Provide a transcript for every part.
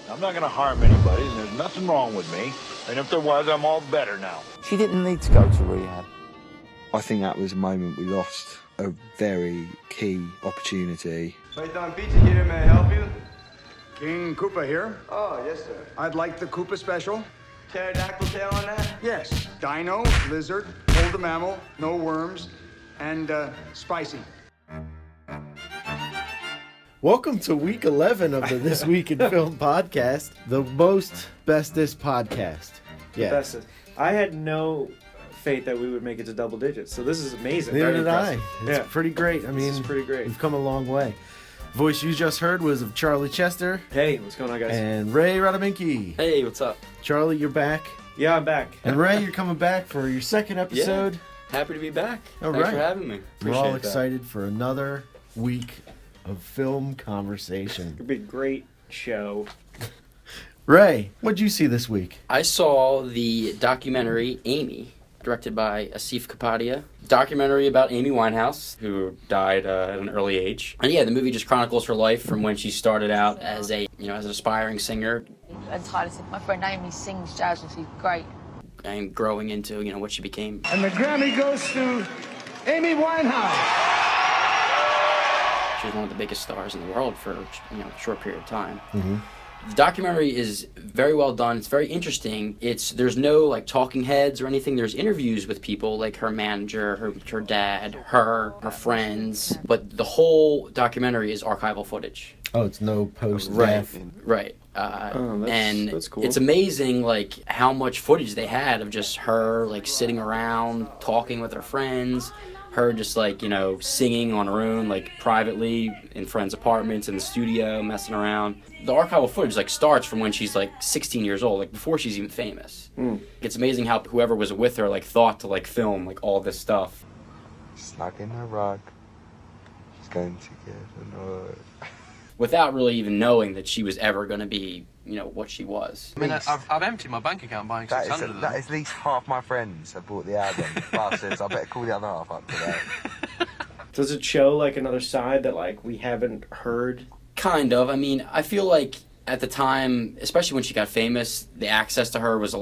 I'm not going to harm anybody, and there's nothing wrong with me. And if there was, I'm all better now. She didn't need to go to rehab. I think that was a moment we lost a very key opportunity. Python Pizza here, may I help you? King Koopa here. Oh, yes, sir. I'd like the Koopa special. Pterodactyl tail on that? Yes. Dino, lizard, hold the mammal, no worms, and spicy. Welcome to week 11 of the This Week in Film podcast, the most bestest podcast. Yeah. Bestest. I had no faith that we would make it to double digits, so this is amazing. Neither Very did impressive. I. It's pretty great. I mean, this is pretty great. We've come a long way. The voice you just heard was of Charlie Chester. Hey, what's going on, guys? And Ray Radominki. Hey, what's up? Charlie, you're back. Yeah, I'm back. And Ray, you're coming back for your second episode. Yeah, happy to be back. All Thanks right. for having me. We're all Appreciate that. excited for another week of film conversation. It'll be a great show. Ray, what'd you see this week? I saw the documentary Amy, directed by Asif Kapadia. Documentary about Amy Winehouse, who died at an early age. And yeah, the movie just chronicles her life from when she started out as as an aspiring singer. And Tyler said, my friend Amy sings jazz and she's great. And growing into, what she became. And the Grammy goes to Amy Winehouse. She was one of the biggest stars in the world for, a short period of time. Mm-hmm. The documentary is very well done. It's very interesting. There's no talking heads or anything. There's interviews with people like her manager, her dad, her friends. But the whole documentary is archival footage. Oh, it's no post-death. Right. That's cool. It's amazing how much footage they had of just her sitting around talking with her friends. Her just singing on her own, privately in friends' apartments, in the studio, messing around. The archival footage starts from when she's 16 years old, before she's even famous. It's amazing how whoever was with her thought to film all this stuff. Snagging her rug. She's going to get annoyed. Without really even knowing that she was ever going to be, what she was. I mean, I've emptied my bank account buying 600 of them. That is at least half my friends have bought the album. Bastards, I better call the other half up today. Does it show another side that we haven't heard? Kind of. I mean, I feel at the time, especially when she got famous, the access to her was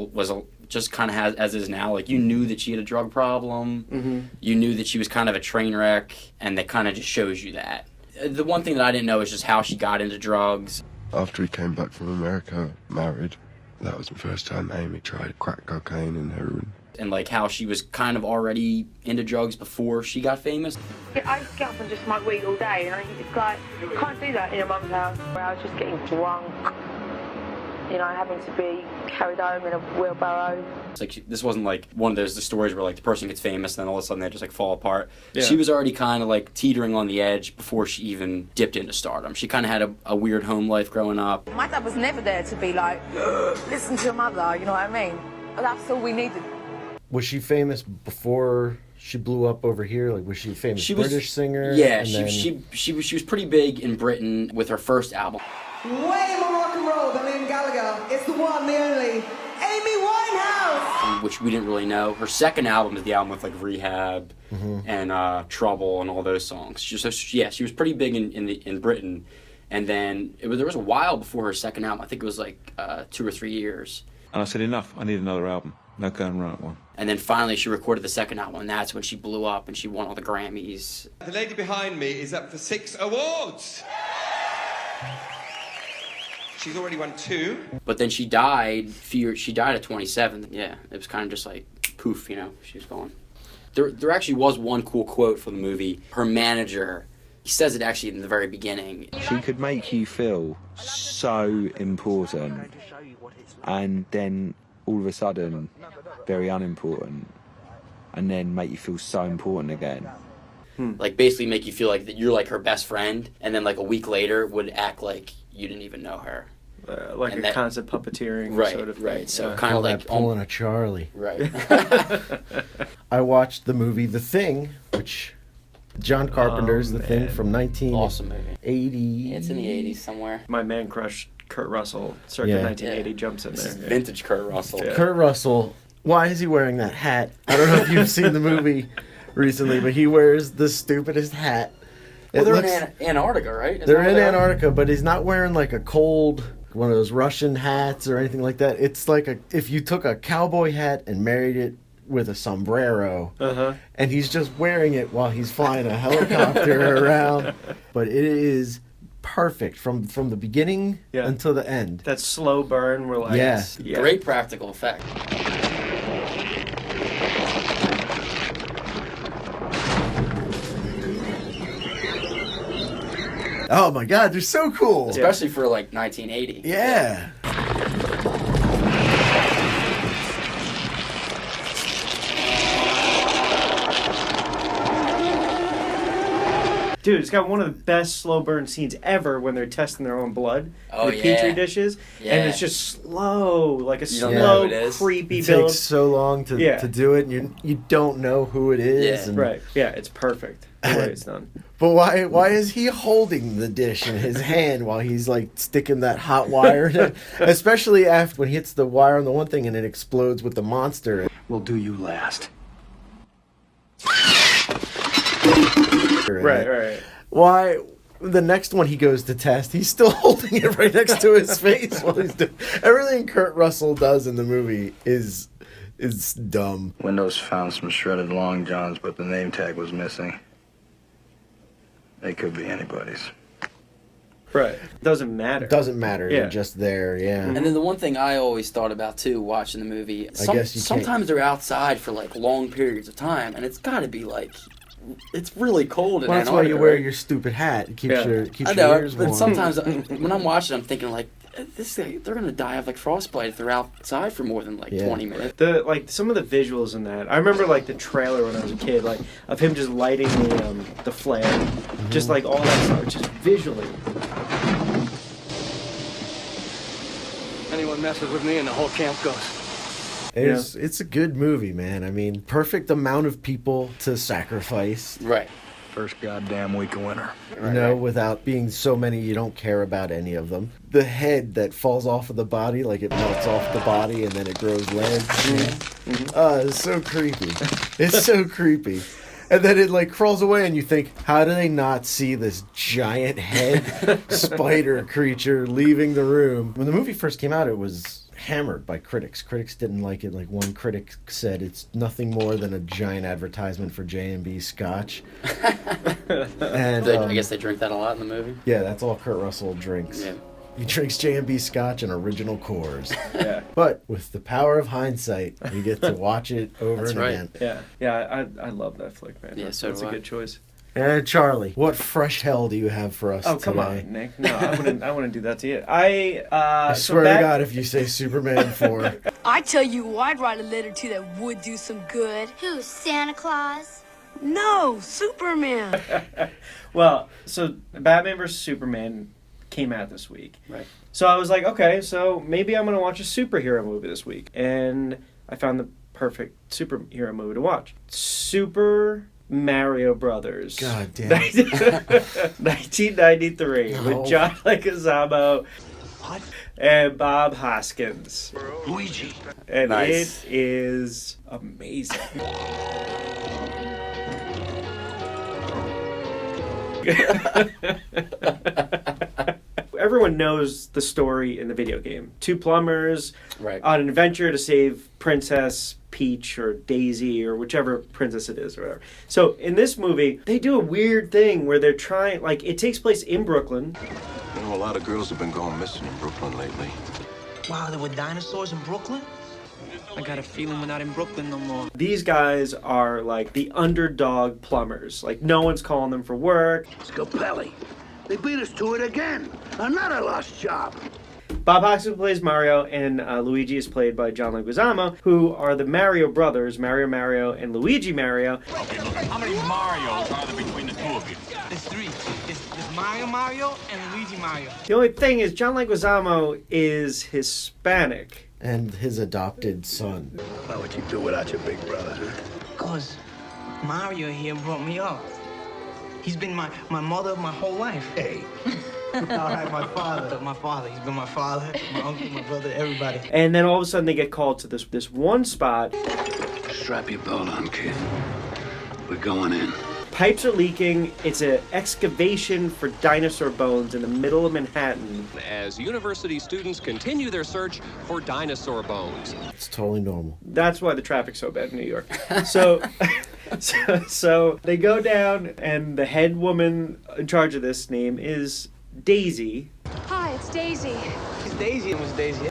just kind of as is now. You knew that she had a drug problem. Mm-hmm. You knew that she was kind of a train wreck, and that kind of just shows you that. The one thing that I didn't know is just how she got into drugs. After he came back from America, married, that was the first time Amy tried crack cocaine and heroin. And how she was kind of already into drugs before she got famous. I just get up and just smoke weed all day and you can't do that in your mum's house. I was just getting drunk, having to be carried home in a wheelbarrow. It's this wasn't one of those stories where the person gets famous and then all of a sudden they just fall apart. Yeah. She was already kind of teetering on the edge before she even dipped into stardom. She kind of had a weird home life growing up. My dad was never there to be listen to your mother, you know what I mean? That's all we needed. Was she famous before she blew up over here? Was she a famous British singer? Yeah, and she was pretty big in Britain with her first album. Way more rock and roll than Liam Gallagher. It's the one, the only, Amy Winehouse! Which we didn't really know. Her second album is the album with Rehab and Trouble and all those songs. She was pretty big in Britain. And then there was a while before her second album. I think it was 2 or 3 years. And I said, enough, I need another album. No going wrong at one. And then finally she recorded the second album, and that's when she blew up and she won all the Grammys. The lady behind me is up for 6 awards. She's already won 2. But then she died at 27. Yeah, it was kind of just poof, she was gone. There actually was one cool quote from the movie. Her manager, he says it actually in the very beginning. She could make you feel so important, and then all of a sudden, very unimportant, and then make you feel so important again. Basically make you feel that you're her best friend, and then a week later would act like you didn't even know her. Concept puppeteering sort of thing. Right. So kind of pulling a Charlie. Right. I watched the movie The Thing, which John Carpenter's The Thing from 1980. Awesome movie. It's in the 80s somewhere. My man crush Kurt Russell, circa 1980, jumps in there. Vintage Kurt Russell. Yeah. Kurt Russell, why is he wearing that hat? I don't know if you've seen the movie recently, but he wears the stupidest hat. Well, they're in Antarctica, right? They're in Antarctica, but he's not wearing a cold one of those Russian hats or anything like that. It's like if you took a cowboy hat and married it with a sombrero, and he's just wearing it while he's flying a helicopter around. But it is perfect from the beginning until the end. That slow burn, we're like, Great practical effect. Oh my God, they're so cool. Especially for like 1980. Yeah. Dude, it's got one of the best slow burn scenes ever when they're testing their own blood in the Petri dishes. And it's just slow, like a slow, creepy it build. takes so long to do it, and you don't know who it is. And, right. Yeah, it's perfect the way it's done. But why is he holding the dish in his hand while he's like sticking that hot wire in it? Especially after when he hits the wire on the one thing and it explodes with the monster. We'll do you last. Right. Why the next one he goes to test, he's still holding it right next to his face while he's doing everything Kurt Russell does in the movie is dumb. Windows found some shredded long johns, but the name tag was missing. They could be anybody's. Right. Doesn't matter. Doesn't matter. They're just there, And then the one thing I always thought about too, watching the movie, sometimes they're outside for like long periods of time, and it's got to be like, it's really cold in Well, that's why you wear your stupid hat. It keeps your ears warm. But sometimes when I'm watching, I'm thinking like, they're gonna die of like frostbite if they're outside for more than like 20 minutes. Some of the visuals in that, I remember like the trailer when I was a kid, like of him just lighting the flare, just like all that stuff, just visually. Anyone messes with me and the whole camp goes. It's a good movie, man. I mean, perfect amount of people to sacrifice. Right. First goddamn week of winter. Without being so many, you don't care about any of them. The head that falls off of the body, like it melts off the body and then it grows legs. It's so creepy. It's so creepy. And then it like crawls away and you think, how do they not see this giant head spider creature leaving the room? When the movie first came out, it was hammered by critics. Critics didn't like it. Like one critic said, it's nothing more than a giant advertisement for J&B Scotch. And I guess they drink that a lot in the movie. Yeah, that's all Kurt Russell drinks. Yeah. He drinks J&B Scotch and original Coors. Yeah. But with the power of hindsight, you get to watch it over and again. Yeah, I love that flick, man. Yeah, that's a good choice. And Charlie, what fresh hell do you have for us today? Oh, come on, Nick. No, I wouldn't do that to you. I swear to God, if you say Superman 4. I tell you, I'd write a letter to that would do some good. Who, Santa Claus? No, Superman. Well, so Batman vs. Superman came out this week. Right. So I was like, okay, so maybe I'm going to watch a superhero movie this week. And I found the perfect superhero movie to watch. Super Mario Brothers. God damn. 1993 with John Leguizamo and Bob Hoskins. Luigi. And it is amazing. Everyone knows the story in the video game. Two plumbers on an adventure to save Princess Peach or Daisy or whichever princess it is or whatever. So in this movie, they do a weird thing where they're trying, like, it takes place in Brooklyn. You know, a lot of girls have been going missing in Brooklyn lately. Wow, there were dinosaurs in Brooklyn? I got a feeling we're not in Brooklyn no more. These guys are like the underdog plumbers. Like, no one's calling them for work. Scapelli. They beat us to it again. Another lost job. Bob Hoskins plays Mario, and Luigi is played by John Leguizamo, who are the Mario brothers, Mario, and Luigi Mario. Okay, look, how many Marios are there between the two of you? There's three. There's Mario, and Luigi Mario. The only thing is, John Leguizamo is Hispanic. And his adopted son. What would you do without your big brother? Because Mario here brought me up. He's been my mother my whole life. Hey. All right, my father. My father. He's been my father, my uncle, my brother, everybody. And then all of a sudden they get called to this one spot. Strap your belt on, kid. We're going in. Pipes are leaking. It's an excavation for dinosaur bones in the middle of Manhattan. As university students continue their search for dinosaur bones. It's totally normal. That's why the traffic's so bad in New York. So they go down, and the head woman in charge of this name is Daisy. Hi, it's Daisy. It's Daisy. It was Daisy.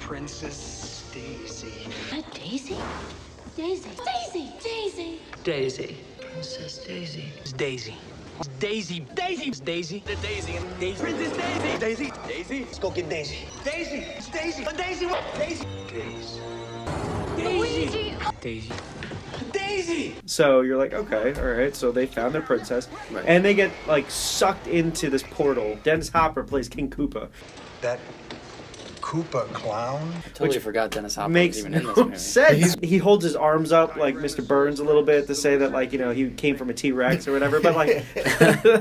Princess Daisy. Daisy? Daisy. Daisy. Daisy. Daisy. Princess Daisy. It's Daisy. Daisy. Daisy. It's Daisy. The Daisy. Daisy. Princess Daisy. Daisy. Daisy. Let's go get Daisy. Daisy. It's Daisy. Daisy. What? Daisy. Daisy. Daisy. Daisy. So you're like, okay, all right. So they found their princess, and they get like sucked into this portal. Dennis Hopper plays King Koopa. That Koopa clown? I totally forgot Dennis Hopper Makes was even in this no movie. sense. He holds his arms up like Mr. Burns a little bit to say that, like, you know, he came from a T-Rex or whatever, but like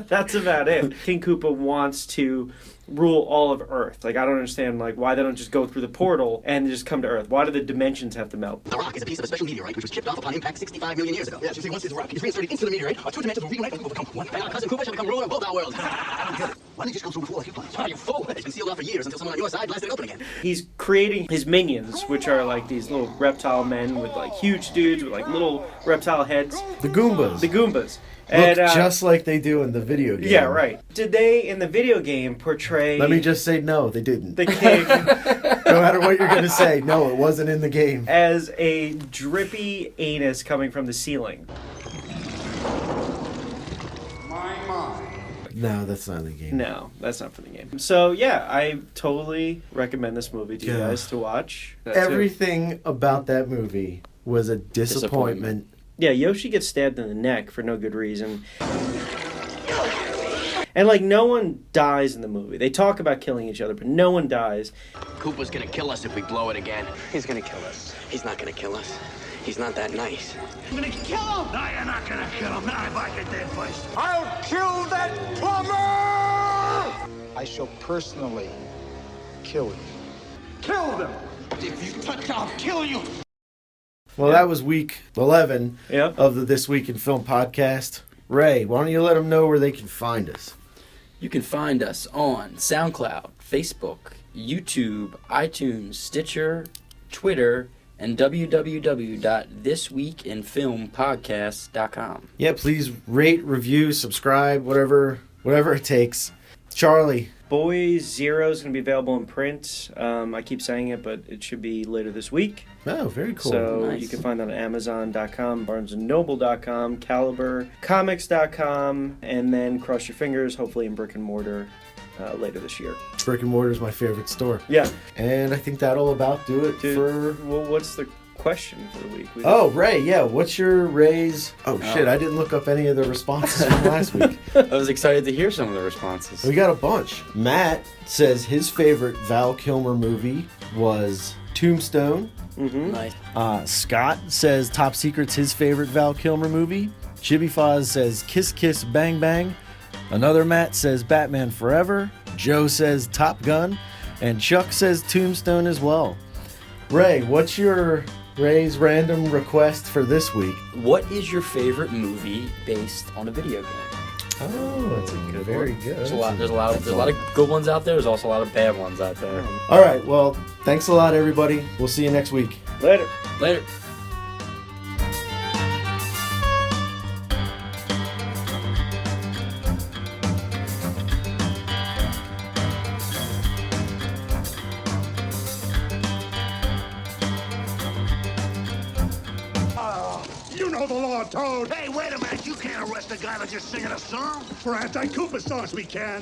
that's about it. King Koopa wants to rule all of Earth. Like, I don't understand, like, why they don't just go through the portal and just come to Earth. Why do the dimensions have to melt? The rock is a piece of a special meteorite which was chipped off upon impact 65 million years ago. Yeah, so see, once this rock is reinserted into the meteorite, our two dimensions will reunite and will become one. And our cousin Koopa shall become ruler of both our worlds. I don't get it. Why didn't you just go through before like you planned? Why are you fool? It's been sealed off for years until someone on your side blasted it open again. He's creating his minions, which are like these little reptile men with like huge dudes with like little reptile heads. The Goombas. The Goombas. Look just like they do in the video game. Yeah, right. Did they, in the video game, portray... Let me just say no, they didn't. The king... No matter what you're going to say, no, it wasn't in the game. As a drippy anus coming from the ceiling. No, that's not in the game. No, that's not for the game. So, yeah, I totally recommend this movie to you guys to watch. Everything about that movie was a disappointment. Yeah, Yoshi gets stabbed in the neck for no good reason. And, like, no one dies in the movie. They talk about killing each other, but no one dies. Koopa's gonna kill us if we blow it again. He's gonna kill us. He's not gonna kill us. He's not that nice. I'm gonna kill him! No, you're not gonna kill him. Not if I get there first. I'll kill that plumber! I shall personally kill you. Kill them! If you touch, I'll kill you! Well, that was week 11 of the This Week in Film podcast. Ray, why don't you let them know where they can find us? You can find us on SoundCloud, Facebook, YouTube, iTunes, Stitcher, Twitter, and www.thisweekinfilmpodcast.com. Yeah, please rate, review, subscribe, whatever it takes. Charlie. Boys Zero is going to be available in print. I keep saying it, but it should be later this week. Oh, very cool. So Nice. you can find it on Amazon.com, BarnesandNoble.com, CaliberComics.com, and then cross your fingers, hopefully in brick and mortar later this year. Brick and Mortar is my favorite store. Yeah. And I think that'll about do it for... Well, what's the question for the week? Ray, yeah. What's your Ray's... Shit, I didn't look up any of the responses from last week. I was excited to hear some of the responses. We got a bunch. Matt says his favorite Val Kilmer movie was Tombstone. Mm-hmm. Nice. Scott says Top Secret's his favorite Val Kilmer movie. Chibi Foz says Kiss Kiss Bang Bang. Another Matt says Batman Forever. Joe says Top Gun. And Chuck says Tombstone as well. Ray, what's your Ray's random request for this week? What is your favorite movie based on a video game? Oh, that's a good Very one. good. There's a lot of good ones out there. There's also a lot of bad ones out there. All right, well, thanks a lot, everybody. We'll see you next week. Later. Later. You know the law, Toad. Hey, wait a minute. You can't arrest a guy that's just singing a song. For anti-Koopa songs, we can.